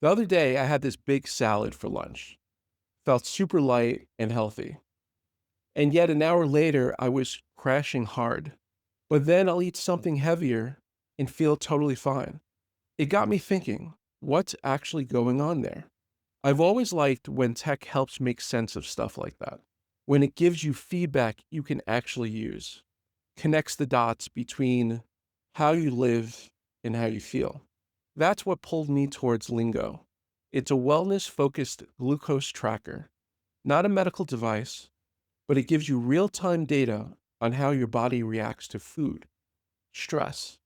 The other day, I had this big salad for lunch. Felt super light and healthy. And yet an hour later, I was crashing hard. But then I'll eat something heavier and feel totally fine. It got me thinking, what's actually going on there? I've always liked when tech helps make sense of stuff like that. When it gives you feedback you can actually use, connects the dots between how you live and how you feel. That's what pulled me towards Lingo. It's a wellness focused glucose tracker, not a medical device, but it gives you real time data on how your body reacts to food, stress,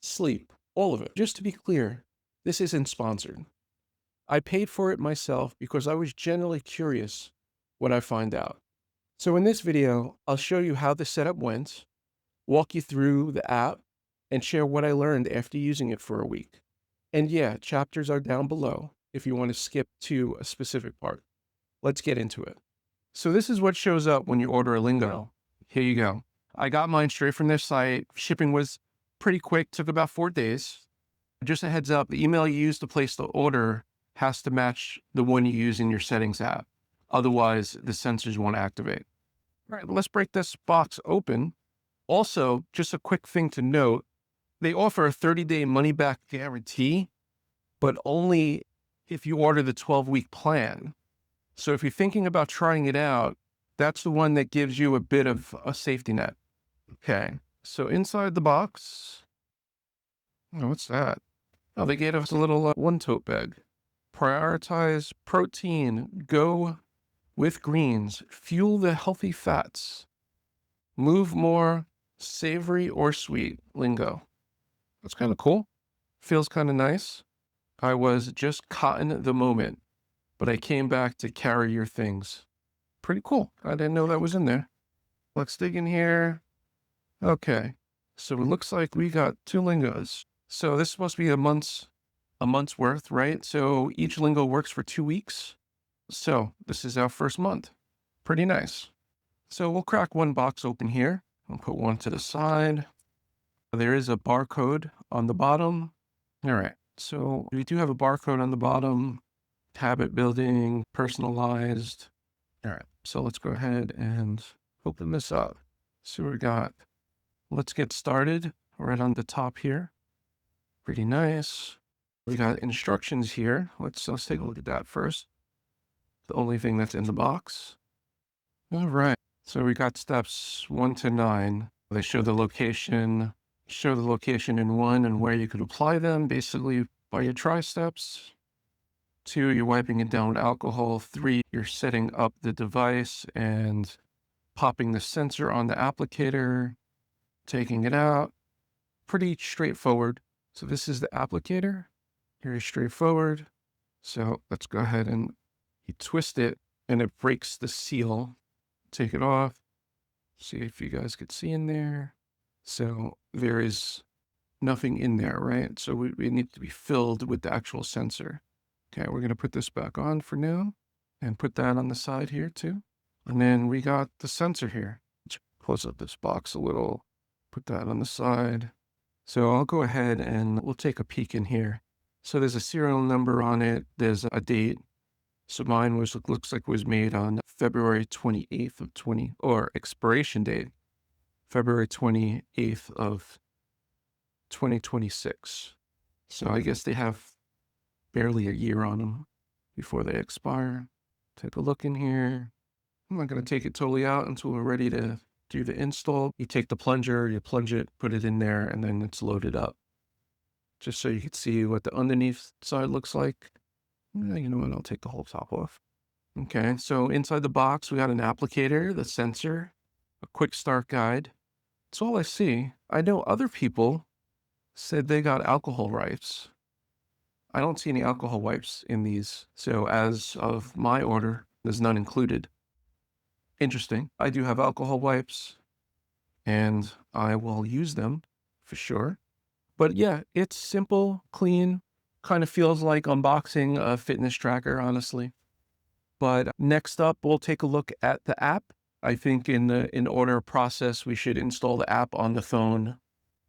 sleep, all of it. Just to be clear, this isn't sponsored. I paid for it myself because I was genuinely curious what I find out. So in this video, I'll show you how the setup went, walk you through the app, and share what I learned after using it for a week. And yeah, chapters are down below if you want to skip to a specific part. Let's get into it. So this is what shows up when you order a Lingo. Here you go. I got mine straight from their site. Shipping was pretty quick, took about 4 days. Just a heads up, the email you use to place the order has to match the one you use in your settings app. Otherwise, the sensors won't activate. All right, let's break this box open. Also, just a quick thing to note, they offer a 30-day money-back guarantee, but only if you order the 12-week plan. So if you're thinking about trying it out, that's the one that gives you a bit of a safety net. Okay, so inside the box, oh, what's that? Oh, they gave us a little one tote bag. Prioritize protein, go with greens, fuel the healthy fats, move more savory or sweet. Lingo. That's kind of cool. Feels kind of nice. I was just caught in the moment, but I came back to carry your things. Pretty cool. I didn't know that was in there. Let's dig in here. Okay. So it looks like we got 2 Lingos. So this must be a month's worth, right? So each Lingo works for 2 weeks. So this is our first month. Pretty nice. So we'll crack one box open here. I'll put one to the side. There is a barcode on the bottom. All right. So we do have a barcode on the bottom. Habit building, personalized. All right. So let's go ahead and open this up. See what we got. Let's get started right on the top here. Pretty nice. We got instructions here. Let's take a look at that first. The only thing that's in the box. All right. So we got steps 1 to 9. They show the location in 1 and where you could apply them, basically by your try steps. 2, you're wiping it down with alcohol. 3, you're setting up the device and popping the sensor on the applicator, taking it out. Pretty straightforward. So this is the applicator. Very straightforward. So let's go ahead and you twist it and it breaks the seal. Take it off. See if you guys could see in there. So there is nothing in there, right? So we need to be filled with the actual sensor. Okay, we're going to put this back on for now and put that on the side here too. And then we got the sensor here. Let's close up this box a little, put that on the side. So I'll go ahead and we'll take a peek in here. So there's a serial number on it. There's a date. So mine looks like was made on February 28th of or expiration date, February 28th of 2026. So I guess they have barely a year on them before they expire. Take a look in here. I'm not going to take it totally out until we're ready to do the install. You take the plunger, you plunge it, put it in there, and then it's loaded up. Just so you can see what the underneath side looks like. You know what, I'll take the whole top off. Okay, so inside the box, we got an applicator, the sensor, a quick start guide. That's all I see. I know other people said they got alcohol wipes. I don't see any alcohol wipes in these. So as of my order, there's none included. Interesting. I do have alcohol wipes and I will use them for sure. But yeah, it's simple, clean, kind of feels like unboxing a fitness tracker, honestly. But next up, we'll take a look at the app. I think in order of process, we should install the app on the phone.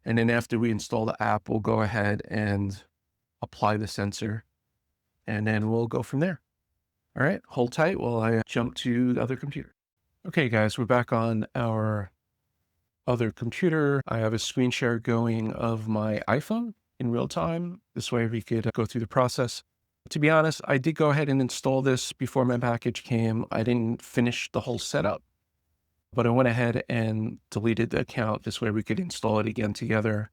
And then after we install the app, we'll go ahead and apply the sensor. and then we'll go from there. All right, hold tight while I jump to the other computer. Okay, guys, we're back on our other computer. I have a screen share going of my iPhone in real time. This way we could go through the process. To be honest, I did go ahead and install this before my package came. I didn't finish the whole setup, but I went ahead and deleted the account. This way we could install it again together.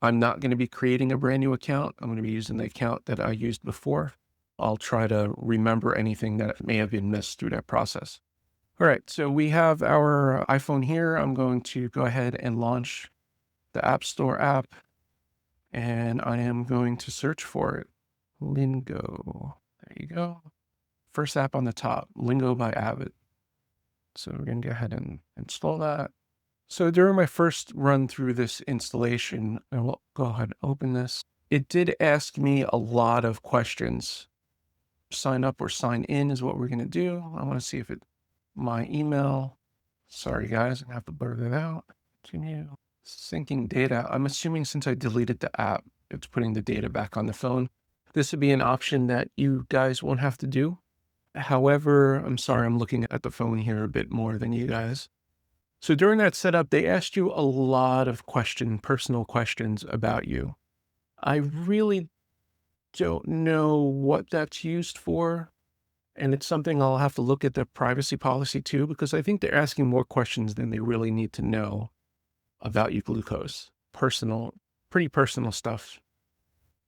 I'm not going to be creating a brand new account. I'm going to be using the account that I used before. I'll try to remember anything that may have been missed through that process. All right, so we have our iPhone here. I'm going to go ahead and launch the App Store app, and I am going to search for it. Lingo. There you go. First app on the top, Lingo by Avid. So we're going to go ahead and install that. So during my first run through this installation, I will go ahead and open this. It did ask me a lot of questions. Sign up or sign in is what we're going to do. I want to see if my email. Sorry, guys, I'm going to have to blur that out. Continue. Syncing data. I'm assuming since I deleted the app, it's putting the data back on the phone. This would be an option that you guys won't have to do. However, I'm sorry, I'm looking at the phone here a bit more than you guys. So during that setup, they asked you a lot of personal questions about you. I really don't know what that's used for. And it's something I'll have to look at the privacy policy too, because I think they're asking more questions than they really need to know about your glucose. Pretty personal stuff.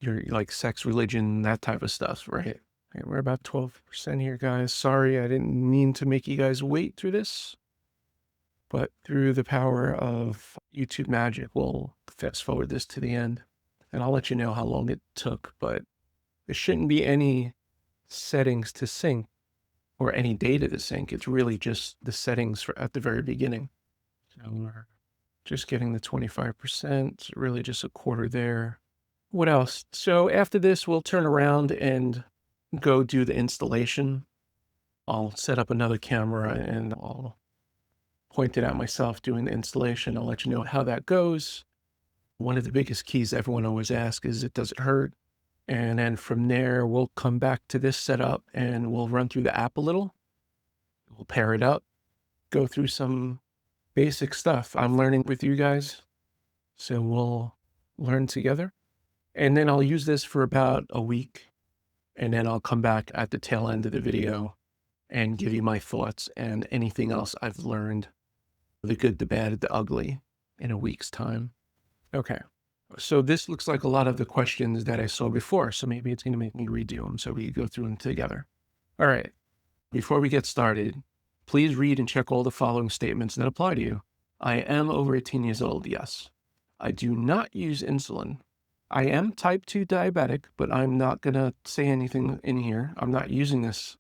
Your like sex, religion, that type of stuff, right? Okay, we're about 12% here, guys. Sorry, I didn't mean to make you guys wait through this. But through the power of YouTube magic, we'll fast forward this to the end. And I'll let you know how long it took, but there shouldn't be any settings to sync or any data to sync. It's really just the settings at the very beginning. So we're just getting the 25%, really just a quarter there. What else? So after this, we'll turn around and go do the installation. I'll set up another camera and I'll point it at myself doing the installation. I'll let you know how that goes. One of the biggest keys everyone always asks is, does it hurt? And then from there, we'll come back to this setup and we'll run through the app a little. We'll pair it up, go through some basic stuff. I'm learning with you guys, so we'll learn together. And then I'll use this for about a week. And then I'll come back at the tail end of the video and give you my thoughts and anything else I've learned, the good, the bad, the ugly, in a week's time. Okay. So this looks like a lot of the questions that I saw before. So maybe it's going to make me redo them so we go through them together. All right. Before we get started, please read and check all the following statements that apply to you. I am over 18 years old. Yes. I do not use insulin. I am type 2 diabetic, but I'm not going to say anything in here. I'm not using this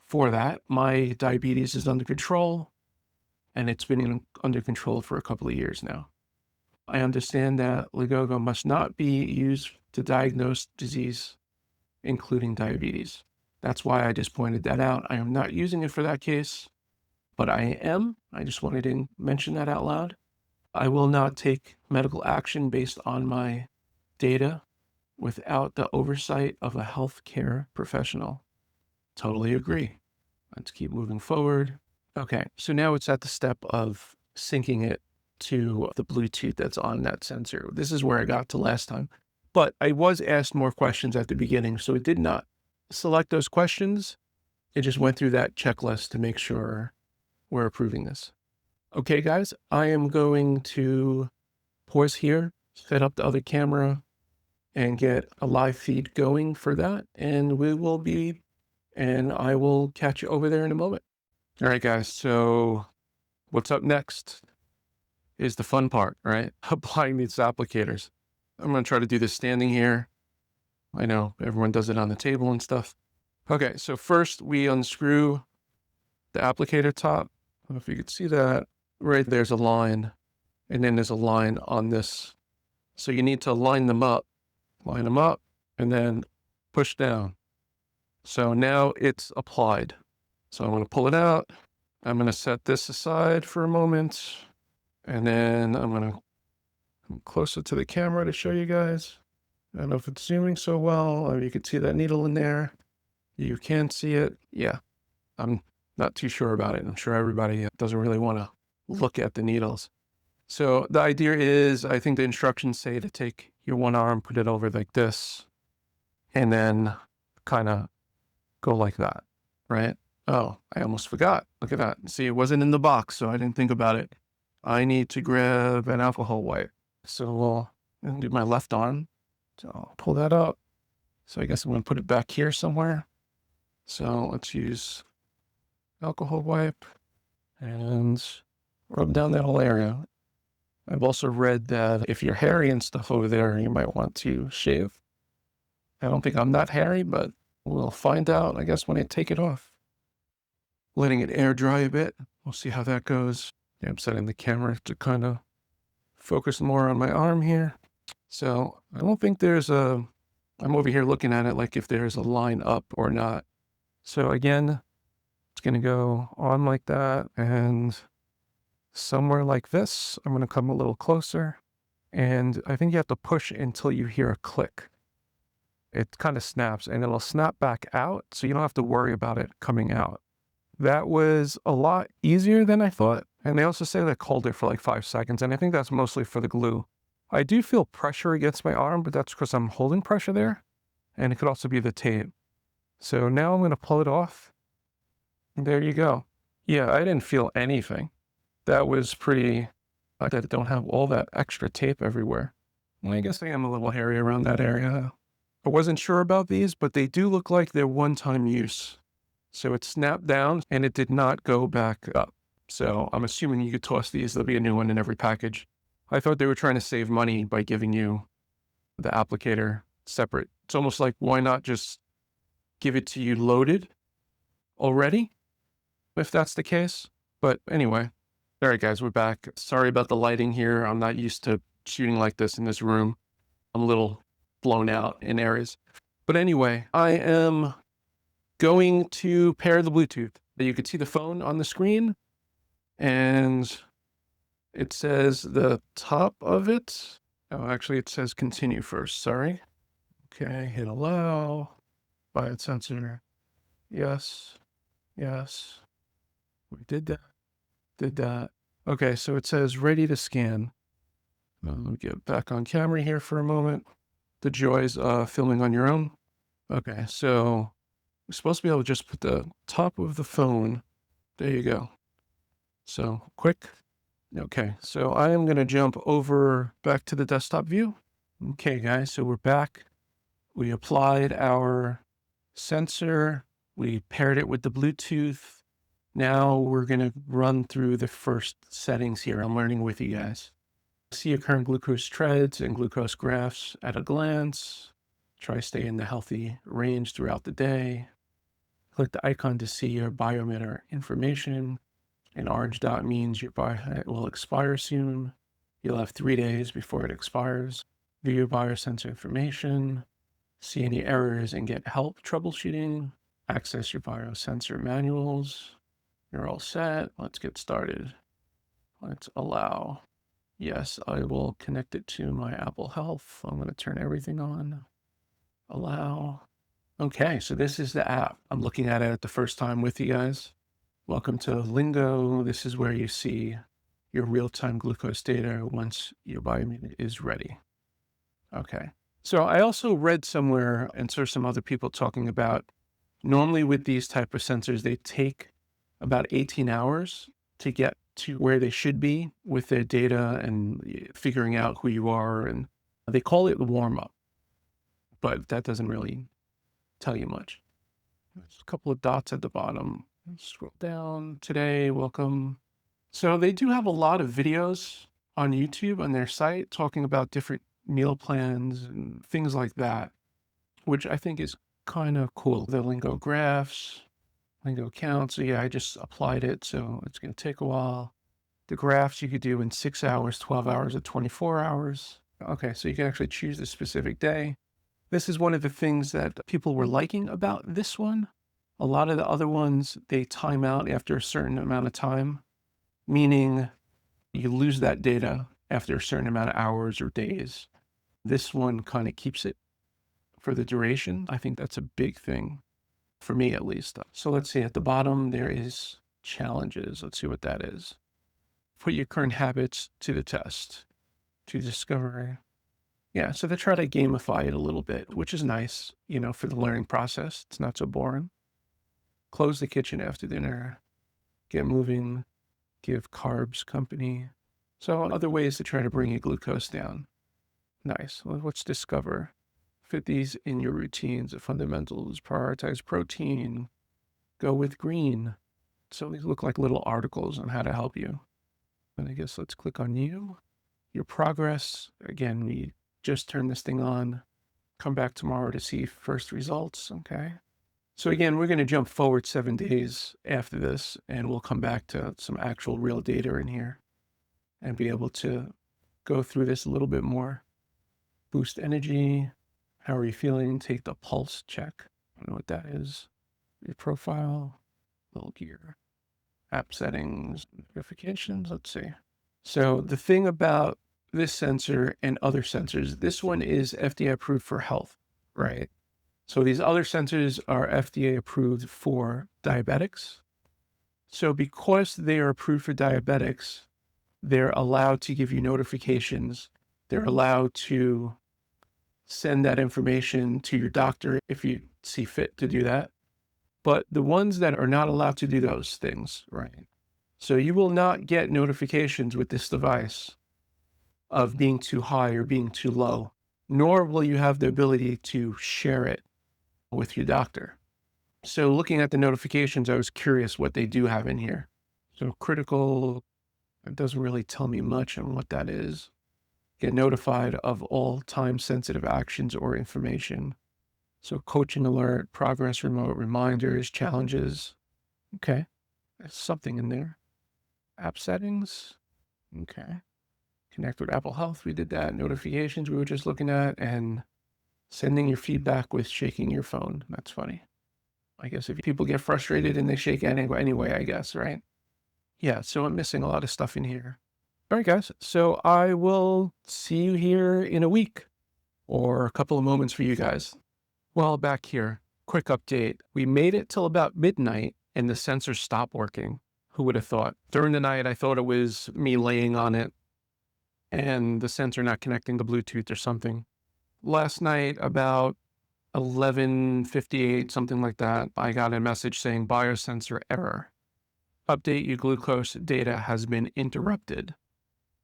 for that. My diabetes is under control, and it's been under control for a couple of years now. I understand that Ligogo must not be used to diagnose disease, including diabetes. That's why I just pointed that out. I am not using it for that case, but I just wanted to mention that out loud. I will not take medical action based on my data without the oversight of a healthcare professional. Totally agree. Let's keep moving forward. Okay, so now it's at the step of syncing it to the Bluetooth that's on that sensor. This is where I got to last time, but I was asked more questions at the beginning, so it did not select those questions. It just went through that checklist to make sure we're approving this. Okay, guys, I am going to pause here, set up the other camera, and get a live feed going for that. And I will catch you over there in a moment. All right, guys. So what's up next is the fun part, right? Applying these applicators. I'm going to try to do this standing here. I know everyone does it on the table and stuff. Okay. So first we unscrew the applicator top. I don't know if you could see that. Right there's a line, and then there's a line on this. So you need to line them up, and then push down. So now it's applied. So I'm going to pull it out. I'm going to set this aside for a moment, and then I'm going to come closer to the camera to show you guys. I don't know if it's zooming so well, or you can see that needle in there. You can see it. Yeah, I'm not too sure about it. I'm sure everybody doesn't really want to look at the needles. So the idea is, I think the instructions say to take your one arm, put it over like this, and then kind of go like that, right? Oh, I almost forgot. Look at that. See, it wasn't in the box, so I didn't think about it. I need to grab an alcohol wipe. So I'll do my left arm. So I'll pull that up. So I guess I'm going to put it back here somewhere. So let's use alcohol wipe and rub down that whole area. I've also read that if you're hairy and stuff over there, you might want to shave. I don't think I'm that hairy, but we'll find out, I guess, when I take it off. Letting it air dry a bit. We'll see how that goes. Yeah, I'm setting the camera to kind of focus more on my arm here. So I don't think I'm over here looking at it like if there's a line up or not. So again, it's going to go on like that and somewhere like this. I'm going to come a little closer. And I think you have to push until you hear a click. It kind of snaps and it'll snap back out. So you don't have to worry about it coming out. That was a lot easier than I thought. And they also say like hold it for like 5 seconds. And I think that's mostly for the glue. I do feel pressure against my arm, but that's because I'm holding pressure there. And it could also be the tape. So now I'm going to pull it off. And there you go. Yeah, I didn't feel anything. That was pretty, I don't have all that extra tape everywhere. Well, I guess I am a little hairy around that area. I wasn't sure about these, but they do look like they're one-time use. So it snapped down and it did not go back up. So I'm assuming you could toss these. There'll be a new one in every package. I thought they were trying to save money by giving you the applicator separate. It's almost like, why not just give it to you loaded already, if that's the case? But anyway, all right, guys, we're back. Sorry about the lighting here. I'm not used to shooting like this in this room. I'm a little blown out in areas. But anyway, I am going to pair the Bluetooth. You can see the phone on the screen, and it says the top of it. Oh, actually, it says continue first. Sorry. Okay, hit allow. Biot sensor. Yes. Yes. We did that. Did that. Okay, so it says ready to scan. Let me get back on camera here for a moment. The joys of filming on your own. Okay, so we're supposed to be able to just put the top of the phone. There you go. So quick. Okay, so I am going to jump over back to the desktop view. Okay, guys, so we're back. We applied our sensor. We paired it with the Bluetooth. Now we're going to run through the first settings here. I'm learning with you guys. See your current glucose trends and glucose graphs at a glance. Try to stay in the healthy range throughout the day. Click the icon to see your biometer information. An orange dot means your bio will expire soon. You'll have 3 days before it expires. View your biosensor information. See any errors and get help troubleshooting. Access your biosensor manuals. You're all set. Let's get started. Let's allow. Yes, I will connect it to my Apple Health. I'm going to turn everything on. Allow. Okay, so this is the app. I'm looking at it the first time with you guys. Welcome to Lingo. This is where you see your real-time glucose data once your biometer is ready. Okay. So I also read somewhere and saw some other people talking about normally with these type of sensors, they take about 18 hours to get to where they should be with their data and figuring out who you are. And they call it the warm-up, but that doesn't really tell you much. There's a couple of dots at the bottom. Scroll down. Today, welcome. So they do have a lot of videos on YouTube on their site talking about different meal plans and things like that, which I think is kind of cool. The Lingo graphs, Lingo count. So yeah, I just applied it. So it's going to take a while. The graphs you could do in 6 hours, 12 hours, or 24 hours. Okay, so you can actually choose the specific day. This is one of the things that people were liking about this one. A lot of the other ones, they time out after a certain amount of time, meaning you lose that data after a certain amount of hours or days. This one kind of keeps it for the duration. I think that's a big thing for me, at least. So let's see, at the bottom, there is challenges. Let's see what that is. Put your current habits to the test to discover. Yeah, so they try to gamify it a little bit, which is nice, for the learning process. It's not so boring. Close the kitchen after dinner. Get moving. Give carbs company. So other ways to try to bring your glucose down. Nice. Well, let's discover. Fit these in your routines. The fundamentals. Prioritize protein. Go with green. So these look like little articles on how to help you. And I guess let's click on you. Your progress. Again, we just turn this thing on. Come back tomorrow to see first results. Okay. So again, we're going to jump forward 7 days after this, and we'll come back to some actual real data in here and be able to go through this a little bit more. Boost energy. How are you feeling? Take the pulse check. I don't know what that is. Your profile. Little gear. App settings. Notifications. Let's see. So the thing about this sensor and other sensors, this one is FDA approved for health, right? So these other sensors are FDA approved for diabetics. So because they are approved for diabetics, they're allowed to give you notifications. They're allowed to send that information to your doctor if you see fit to do that. But the ones that are not allowed to do those things, right? So you will not get notifications with this device of being too high or being too low, nor will you have the ability to share it with your doctor. So looking at the notifications, I was curious what they do have in here. So critical, it doesn't really tell me much on what that is. Get notified of all time-sensitive actions or information. So coaching alert, progress remote, reminders, challenges. Okay, there's something in there. App settings. Okay. Connect with Apple Health, we did that. Notifications we were just looking at, and sending your feedback with shaking your phone. That's funny. I guess if people get frustrated and they shake anyway, I guess, right? Yeah, so I'm missing a lot of stuff in here. All right, guys. So I will see you here in a week or a couple of moments for you guys. Well, back here, quick update. We made it till about midnight and the sensor stopped working. Who would have thought? During the night, I thought it was me laying on it and the sensor not connecting to Bluetooth or something. Last night, about 11:58, something like that, I got a message saying biosensor error. Update your glucose data has been interrupted.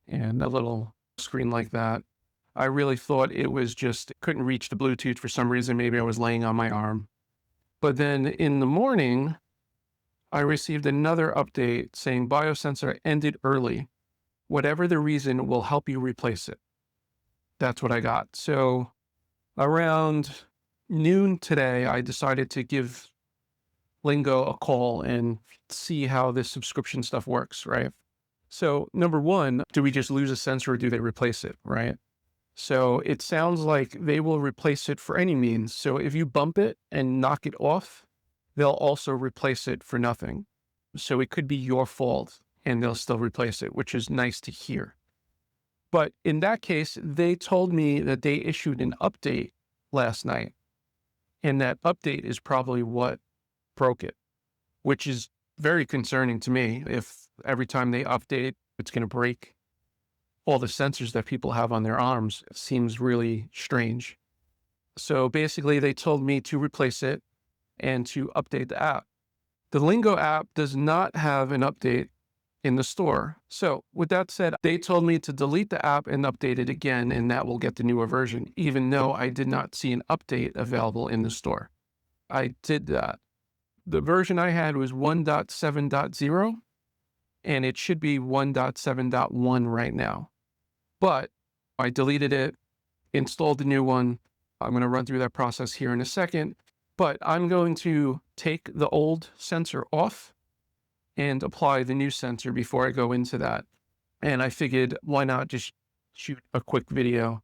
And a little screen like that. I really thought it was just couldn't reach the Bluetooth for some reason. Maybe I was laying on my arm. But then in the morning, I received another update saying biosensor ended early. Whatever the reason, will help you replace it. That's what I got. So around noon today, I decided to give Lingo a call and see how this subscription stuff works, right? So number one, do we just lose a sensor or do they replace it, right? So it sounds like they will replace it for any means. So if you bump it and knock it off, they'll also replace it for nothing. So it could be your fault and they'll still replace it, which is nice to hear. But in that case, they told me that they issued an update last night. And that update is probably what broke it, which is very concerning to me. If every time they update, it's going to break all the sensors that people have on their arms, it seems really strange. So basically, they told me to replace it and to update the app. The Lingo app does not have an update in the store. So with that said, they told me to delete the app and update it again, and that will get the newer version, even though I did not see an update available in the store. I did that. The version I had was 1.7.0, and it should be 1.7.1 right now. But I deleted it, installed the new one. I'm going to run through that process here in a second, but I'm going to take the old sensor off and apply the new sensor before I go into that. And I figured, why not just shoot a quick video?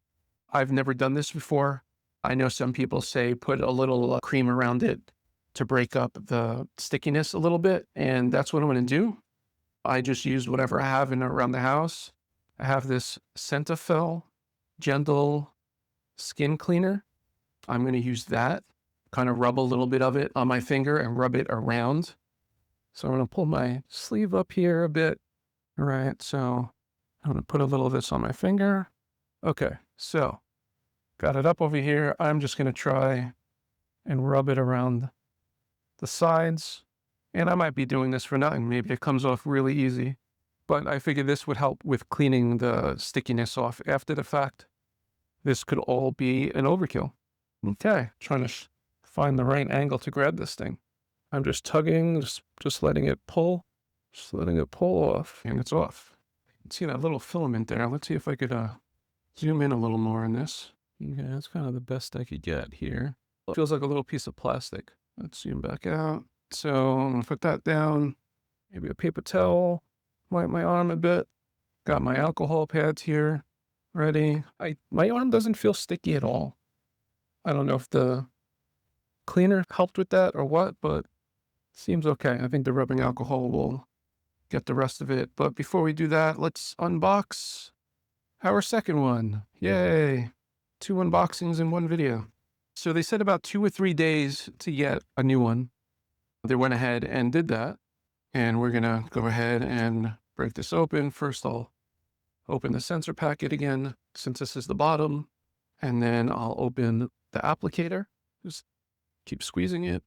I've never done this before. I know some people say put a little cream around it to break up the stickiness a little bit, and that's what I'm going to do. I just used whatever I have around the house. I have this Cetaphil Gentle Skin Cleaner. I'm going to use that, kind of rub a little bit of it on my finger and rub it around. So I'm going to pull my sleeve up here a bit. All right, so I'm going to put a little of this on my finger. Okay, so got it up over here. I'm just going to try and rub it around the sides. And I might be doing this for nothing. Maybe it comes off really easy. But I figured this would help with cleaning the stickiness off after the fact. This could all be an overkill. Okay, trying to find the right angle to grab this thing. I'm just tugging, just letting it pull. Just letting it pull off, and it's off. See that little filament there? Let's see if I could zoom in a little more on this. Okay, that's kind of the best I could get here. It feels like a little piece of plastic. Let's zoom back out. So I'm gonna put that down. Maybe a paper towel. Wipe my arm a bit. Got my alcohol pads here ready. My arm doesn't feel sticky at all. I don't know if the cleaner helped with that or what, but seems okay. I think the rubbing alcohol will get the rest of it. But before we do that, let's unbox our second one. Yay. 2 unboxings in one video. So they said about 2 or 3 days to get a new one. They went ahead and did that. And we're gonna go ahead and break this open. First, I'll open the sensor packet again, since this is the bottom. And then I'll open the applicator. Just keep squeezing it.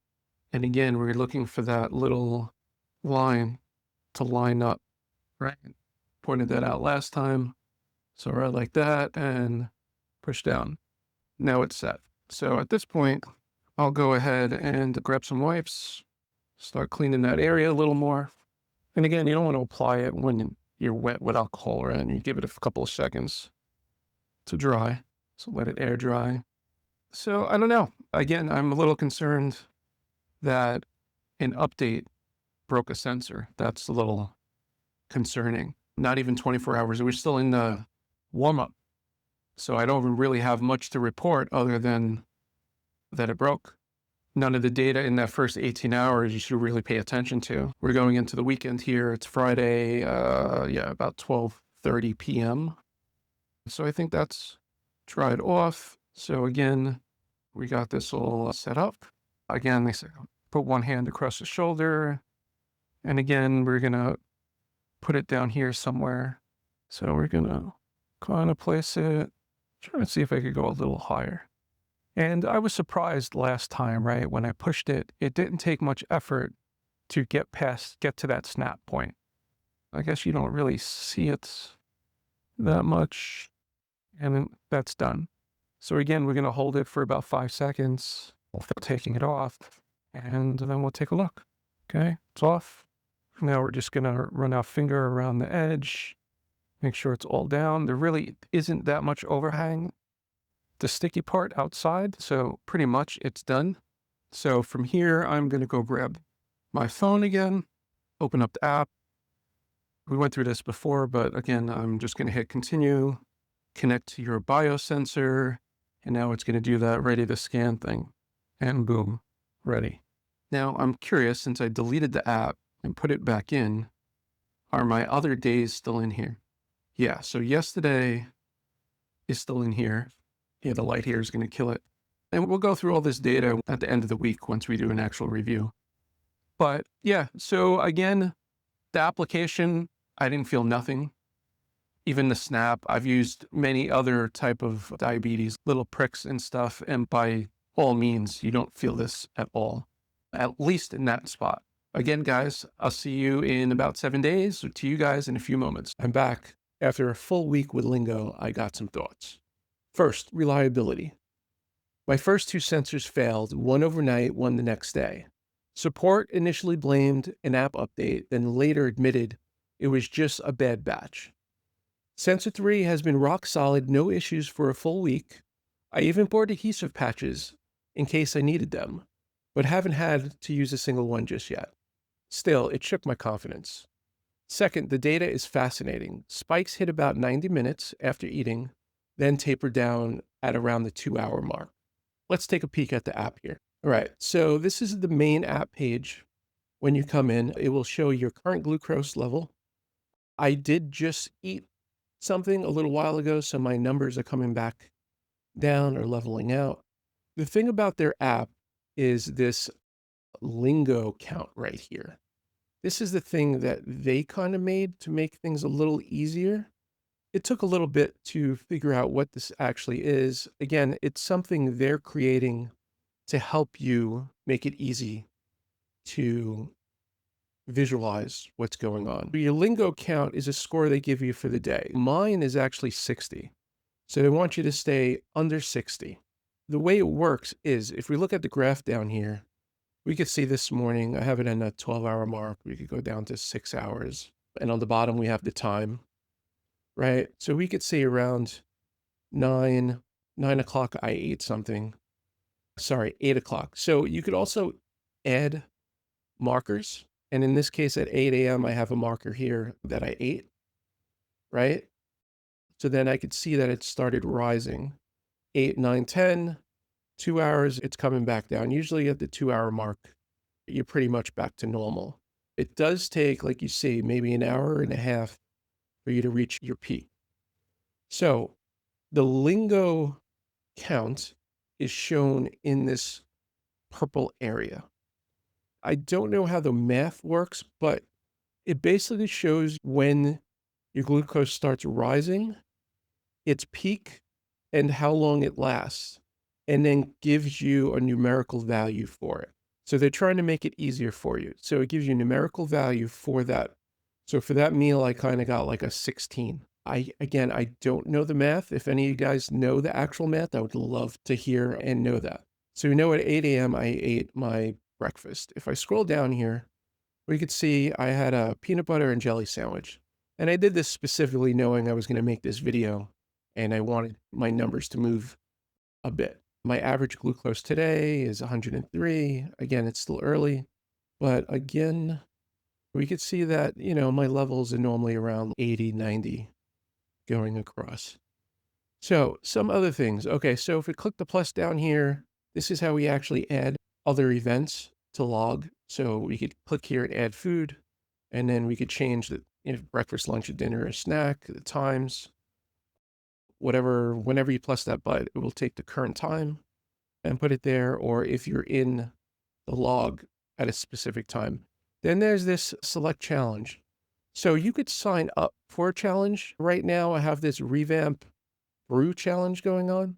And again, we're looking for that little line to line up, right? Pointed that out last time. So right like that and push down. Now it's set. So at this point, I'll go ahead and grab some wipes, start cleaning that area a little more. And again, you don't want to apply it when you're wet with alcohol, right? And you give it a couple of seconds to dry. So let it air dry. So I don't know. Again, I'm a little concerned that an update broke a sensor. That's a little concerning. Not even 24 hours. We're still in the warm-up. So I don't really have much to report other than that it broke. None of the data in that first 18 hours you should really pay attention to. We're going into the weekend here. It's Friday, about 12:30 p.m. So I think that's dried off. So again, we got this all set up. Again, they say put one hand across the shoulder. And again, we're going to put it down here somewhere. So we're going to kind of place it. Trying to see if I could go a little higher. And I was surprised last time, right? When I pushed it, it didn't take much effort to get to that snap point. I guess you don't really see it that much. And then that's done. So again, we're going to hold it for about 5 seconds, taking it off, and then we'll take a look. Okay, it's off. Now we're just going to run our finger around the edge, make sure it's all down. There really isn't that much overhang. The sticky part outside, so pretty much it's done. So from here, I'm going to go grab my phone again, open up the app. We went through this before, but again, I'm just going to hit continue, connect to your biosensor, and now it's going to do that ready to scan thing. And boom, ready. Now I'm curious, since I deleted the app and put it back in, are my other days still in here? Yeah, so yesterday is still in here. Yeah, the light here is going to kill it. And we'll go through all this data at the end of the week once we do an actual review. But yeah, so again, the application, I didn't feel nothing. Even the Snap, I've used many other type of diabetes, little pricks and stuff. And by all means, you don't feel this at all, at least in that spot. Again, guys, I'll see you in about 7 days, or to you guys in a few moments. I'm back. After a full week with Lingo, I got some thoughts. First, reliability. My first 2 sensors failed, one overnight, one the next day. Support initially blamed an app update, then later admitted it was just a bad batch. Sensor 3 has been rock solid, no issues for a full week. I even bought adhesive patches in case I needed them, but haven't had to use a single one just yet. Still, it shook my confidence. Second, the data is fascinating. Spikes hit about 90 minutes after eating, then taper down at around the 2-hour mark. Let's take a peek at the app here. All right, so this is the main app page. When you come in, it will show your current glucose level. I did just eat something a little while ago, so my numbers are coming back down or leveling out. The thing about their app is this lingo count right here. This is the thing that they kind of made to make things a little easier. It took a little bit to figure out what this actually is. Again, it's something they're creating to help you make it easy to visualize what's going on. Your lingo count is a score they give you for the day. Mine is actually 60. So they want you to stay under 60. The way it works is if we look at the graph down here, we could see this morning, I have it in a 12-hour mark. We could go down to 6 hours. And on the bottom, we have the time, right? So we could see around 9 o'clock, I ate something. Sorry, 8 o'clock. So you could also add markers. And in this case, at 8 a.m., I have a marker here that I ate, right? So then I could see that it started rising. 8, 9, 10, 2 hours, it's coming back down. Usually at the 2 hour mark, you're pretty much back to normal. It does take, like you see, maybe an hour and a half for you to reach your peak. So the lingo count is shown in this purple area. I don't know how the math works, but it basically shows when your glucose starts rising, its peak, and how long it lasts, and then gives you a numerical value for it. So they're trying to make it easier for you. So it gives you a numerical value for that. So for that meal, I kind of got like a 16. I don't know the math. If any of you guys know the actual math, I would love to hear and know that. So we know at 8 a.m. I ate my breakfast. If I scroll down here, we could see I had a peanut butter and jelly sandwich. And I did this specifically knowing I was going to make this video and I wanted my numbers to move a bit. My average glucose today is 103. Again, it's still early, but again, we could see that, my levels are normally around 80, 90 going across. So some other things. Okay, so if we click the plus down here, this is how we actually add other events to log. So we could click here and add food, and then we could change the breakfast, lunch, or dinner, or snack, the times, whatever, whenever you plus that button, it will take the current time and put it there. Or if you're in the log at a specific time, then there's this select challenge. So you could sign up for a challenge. Right now, I have this revamp brew challenge going on.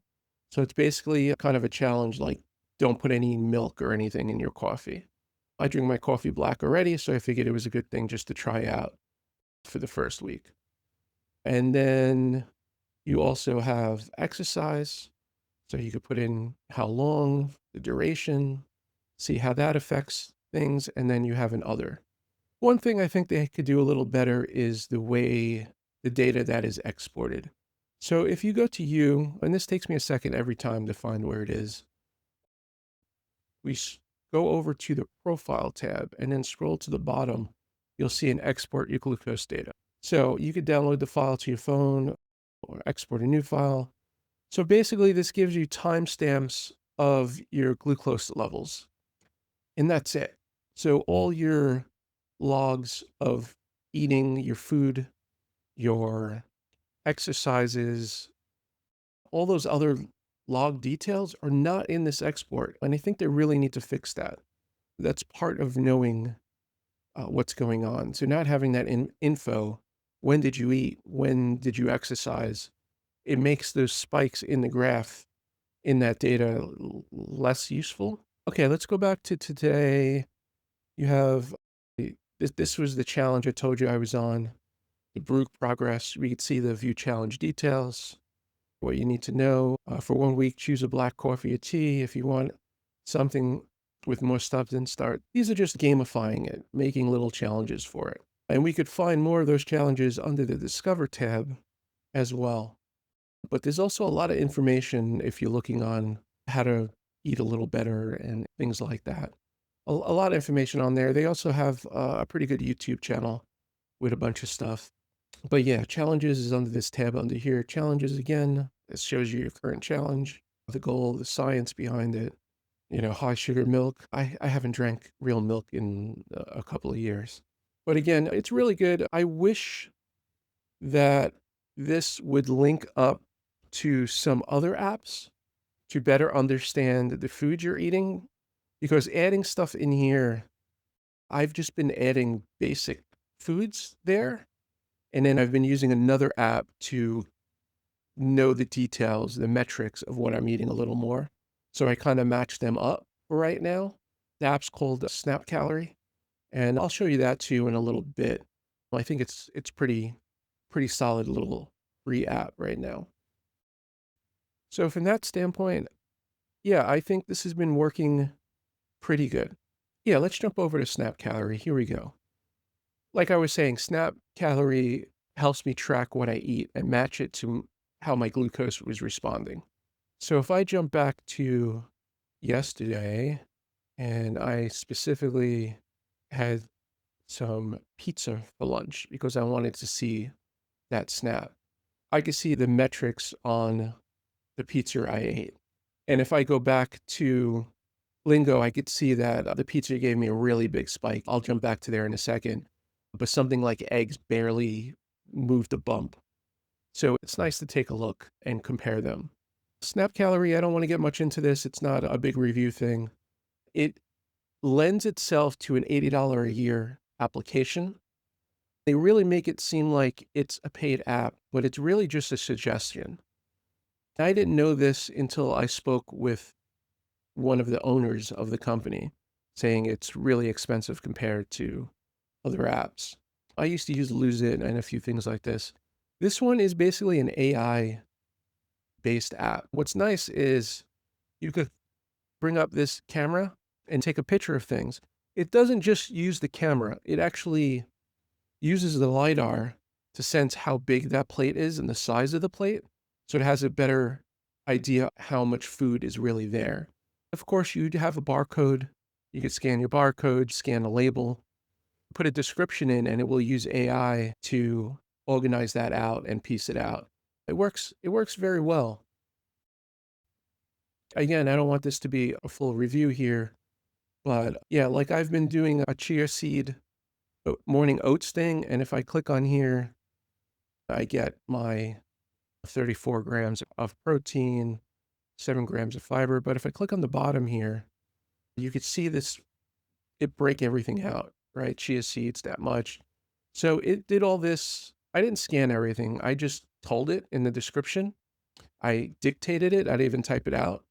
So it's basically kind of a challenge like don't put any milk or anything in your coffee. I drink my coffee black already, so I figured it was a good thing just to try out for the first week. And then you also have exercise. So you could put in how long, the duration, see how that affects things, and then you have an other. One thing I think they could do a little better is the way the data that is exported. So if you go to you, and this takes me a second every time to find where it is, we go over to the profile tab and then scroll to the bottom, you'll see an export your glucose data. So you could download the file to your phone or export a new file. So basically this gives you timestamps of your glucose levels, and that's it. So all your logs of eating your food, your exercises, all those other log details are not in this export. And I think they really need to fix that. That's part of knowing what's going on. So not having that info, when did you eat? When did you exercise? It makes those spikes in the graph in that data less useful. Okay, let's go back to today. You have, this was the challenge I told you I was on. The brew progress, we could see the view challenge details, what you need to know. For 1 week, choose a black coffee or tea. If you want something with more substance, start. These are just gamifying it, making little challenges for it. And we could find more of those challenges under the Discover tab as well. But there's also a lot of information if you're looking on how to eat a little better and things like that. A lot of information on there. They also have a pretty good YouTube channel with a bunch of stuff. But yeah, challenges is under this tab under here. Challenges again, it shows you your current challenge, the goal, the science behind it. High sugar milk. I haven't drank real milk in a couple of years. But again, it's really good. I wish that this would link up to some other apps to better understand the food you're eating, because adding stuff in here, I've just been adding basic foods there, and then I've been using another app to know the details, the metrics of what I'm eating a little more. So I kind of match them up right now. The app's called SnapCalorie, and I'll show you that too in a little bit. I think it's pretty solid little free app right now. So from that standpoint, yeah, I think this has been working pretty good. Yeah, let's jump over to SnapCalorie. Here we go. Like I was saying, SnapCalorie helps me track what I eat and match it to how my glucose was responding. So if I jump back to yesterday, and I specifically had some pizza for lunch because I wanted to see that snap. I could see the metrics on the pizza I ate. And if I go back to Lingo, I could see that the pizza gave me a really big spike. I'll jump back to there in a second. But something like eggs barely moved a bump. So it's nice to take a look and compare them. SnapCalorie, I don't want to get much into this. It's not a big review thing. It lends itself to an $80 a year application. They really make it seem like it's a paid app, but it's really just a suggestion. I didn't know this until I spoke with one of the owners of the company, saying it's really expensive compared to other apps. I used to use Lose It and a few things like this. This one is basically an AI-based app. What's nice is you could bring up this camera and take a picture of things. It doesn't just use the camera. It actually uses the LiDAR to sense how big that plate is and the size of the plate. So it has a better idea how much food is really there. Of course, you'd have a barcode. You could scan your barcode, scan a label, put a description in, and it will use AI to organize that out and piece it out. It works very well. Again, I don't want this to be a full review here, but yeah, like I've been doing a chia seed morning oats thing, and if I click on here, I get my 34 grams of protein, 7 grams of fiber. But if I click on the bottom here, you could see this, it break everything out, right? Chia seeds, that much. So it did all this. I didn't scan everything. I just told it in the description. I dictated it. I didn't even type it out.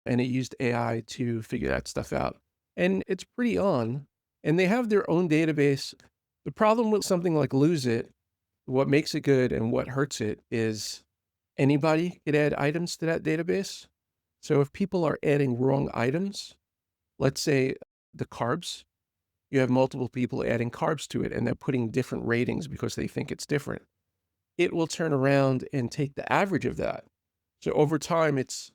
And it used AI to figure that stuff out. And it's pretty on. And they have their own database. The problem with something like Lose It, what makes it good and what hurts it is anybody could add items to that database. So if people are adding wrong items, let's say the carbs, you have multiple people adding carbs to it and they're putting different ratings because they think it's different. It will turn around and take the average of that. So over time, it's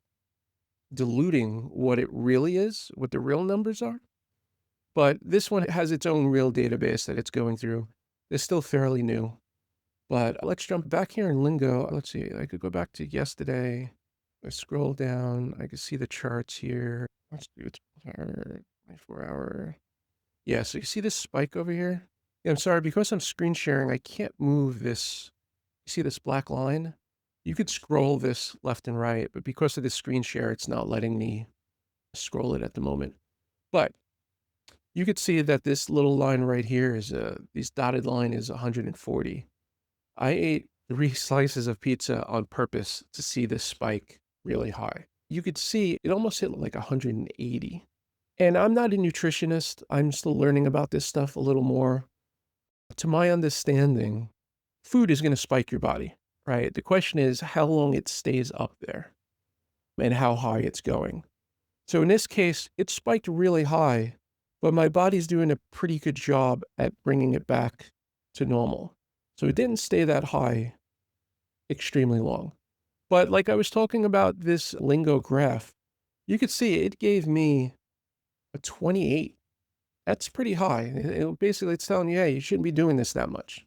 diluting what it really is, what the real numbers are. But this one has its own real database that it's going through. It's still fairly new. But let's jump back here in Lingo. Let's see, I could go back to yesterday. I scroll down. I can see the charts here. Let's do it. 24-hour. Yeah, so you see this spike over here? Yeah, I'm sorry, because I'm screen sharing, I can't move this. You see this black line? You could scroll this left and right, but because of the screen share, it's not letting me scroll it at the moment. But you could see that this little line right here is, this dotted line is 140. I ate 3 slices of pizza on purpose to see this spike really high. You could see it almost hit like 180. And I'm not a nutritionist. I'm still learning about this stuff a little more. To my understanding, food is going to spike your body, right? The question is how long it stays up there and how high it's going. So in this case, it spiked really high, but my body's doing a pretty good job at bringing it back to normal. So it didn't stay that high extremely long. But like I was talking about this Lingo graph, you could see it gave me a 28. That's pretty high. Basically, it's telling you, hey, you shouldn't be doing this that much,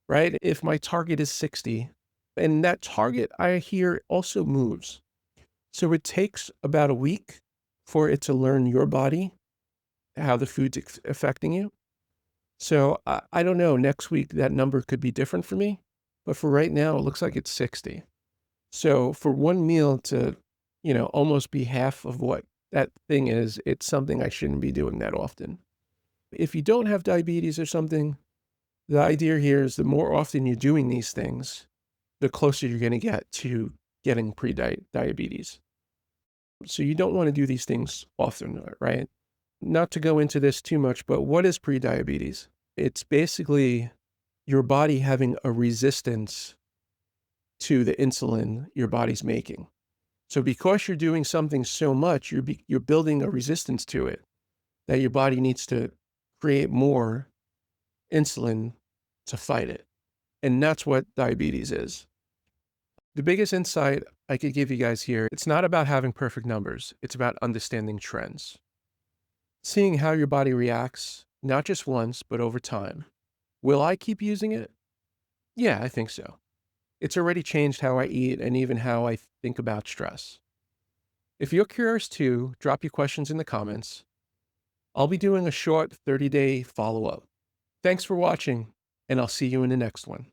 right? If my target is 60, and that target I hear also moves. So it takes about a week for it to learn your body, how the food's affecting you. So I don't know, next week that number could be different for me, but for right now, it looks like it's 60. So for one meal to almost be half of what that thing is, it's something I shouldn't be doing that often. If you don't have diabetes or something, the idea here is the more often you're doing these things, the closer you're going to get to getting pre-diabetes. So you don't want to do these things often, right? Not to go into this too much, but what is pre-diabetes? It's basically your body having a resistance to the insulin your body's making. So because you're doing something so much, you're building a resistance to it that your body needs to create more insulin to fight it. And that's what diabetes is. The biggest insight I could give you guys here, it's not about having perfect numbers. It's about understanding trends. Seeing how your body reacts, not just once, but over time. Will I keep using it? Yeah, I think so. It's already changed how I eat and even how I think about stress. If you're curious too, drop your questions in the comments. I'll be doing a short 30-day follow-up. Thanks for watching, and I'll see you in the next one.